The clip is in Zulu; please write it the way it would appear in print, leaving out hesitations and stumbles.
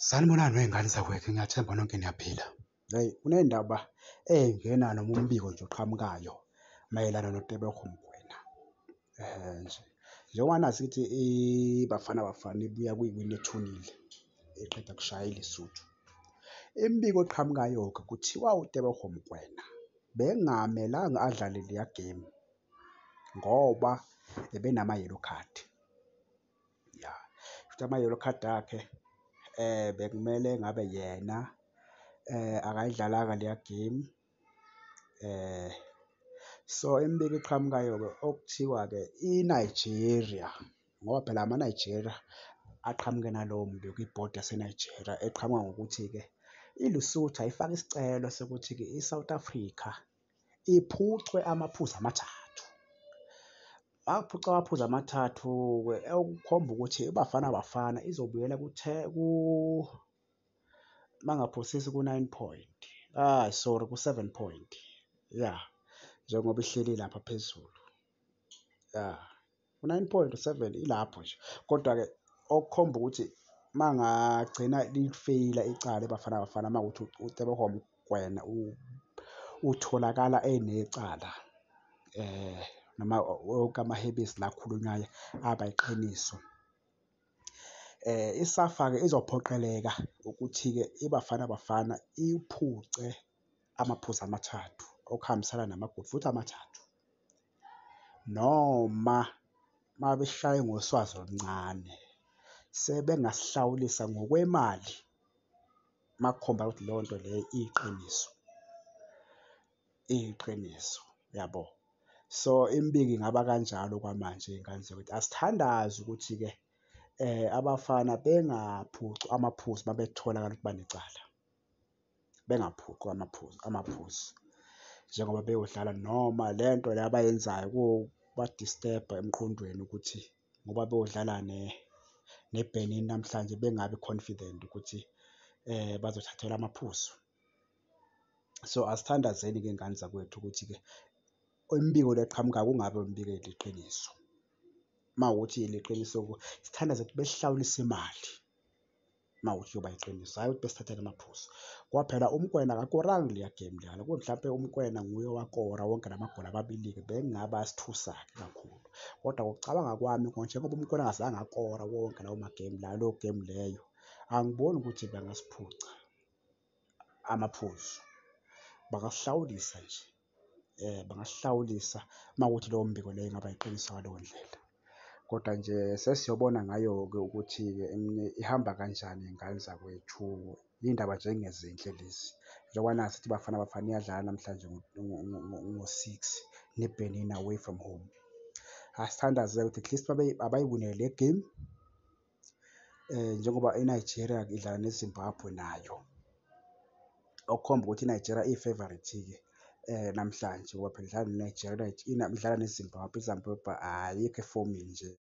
Sanibonani wey'ngane zakwethu, ngiyathemba nonke niyaphila. Hhayi, kunendaba engena noma umbiko nje oqhamukayo mayelana noTebogo Mokoena. Nje njengoba nazi ukuthi iBafana Bafana ibuya kuyiwina ethunile eqeda kushaya iLesotho. Imibiko eqhamukayo-ke kuthiwa uTebogo Mokoena bekungamelanga adlale leya game ngoba ebenama-yellow card. Ya, futhi ama-yellow card akhe bekumele ngabe yena akayidlalanga leya game. So imibiko eqhamukayo-ke okuthiwa-ke iNigeria, ngoba phela ama-Nigeria aqhamuke nalowo mbiko, ibhodi yaseNigeria eqhamuka ngokuthi-ke iLesotho ayifake isicelo sokuthi-ke i-South Africa iphucwe amaphuzu amathathu. Makuphucwa amaphuzu amathathu-ke okukhomba ukuthi iBafana Bafana izobuyela mangaphosisi ku-9 point, sorry ku-7 point, ya, njengoba ihleli lapha phezulu, ya, u-9 point, u-7 ilapho nje. Kodwa-ke okukhomba ukuthi mangagcina lifeyila icala iBafana Bafana makuwukuthi uTebogo Mokoena utholakala enecala, noma wonke amahebezi la akhulunywayo aba yiqiniso. I-SAFA-ke izophoqeleka ukuthi-ke iBafana Bafana iphuce amaphuzu amathathu okuhambisana namagoli futhi amathathu, noma mabeshaye ngoswazi oluncane sebengasihlawulisa ngokwemali makukhomba ukuthi leyo nto leyo iyiqiniso, iyiqiniso, yabo. So imibiko ingaba kanjalo kwamanje iy'ngane zakwethu. Asithandaze ukuthi-ke abafana bengaphucwa amaphuzu uma betholakala ukuthi banecala, bengaphucwa amaphuzu njengoba beyodlala, noma lento le abayenzayo kuba-disturb-a emqondweni ukuthi ngoba beyodlala neBenin namhlanje bengabi confident ukuthi bazothathelwa amaphuzu. So asithandazeni-ke iy'ngane zakwethu ukuthi-ke imibiko le eqhamukayo kungabe imibiko eyiliqiniso. Mawukuthi iliqiniso sithandaze ukuthi besihlawulise imali mawukuthi kuyoba yiqiniso, hhayi ukuthi besithathele amaphuzu ngoba phela uMokoena akakoranga leya game leyana. Kube mhlampe uMokoena nguye owakora wonke lamagoli amabili-ke bekungaba sithusa-ke kakhulu, kodwa ngokucabanga kwami njengoba uMokoena angazange akora wonke lawo magemu leyo game leyo, angiboni ukuthi bangasiphuca amaphuzu. Bangasihlawulisa nje, bangasihlawulisa makuwukuthi leyo mbiko leyo ingaba yiqiniso ngaleyo ndlela. Kodwa nje sesiyobona ngayo-ke ukuthi-ke ihamba kanjani iy'ngane zakwethu, iy'ndaba nje ezingezinhle lezi, njengoba nazi ukuthi iBafana Bafana iyadlala namhlanje ngo-6 neBenin away from home. Asithandaze ukuthi at least abayiwinile le game, njengoba iNigeria idlala neZimbabwe nayo, okukhomba ukuthi iNigeria iyi-favourite-ke namhlanje ngoba phela idlala neNigeria, idlala neZimbabwe, iZimbabwe ayikho efomini nje.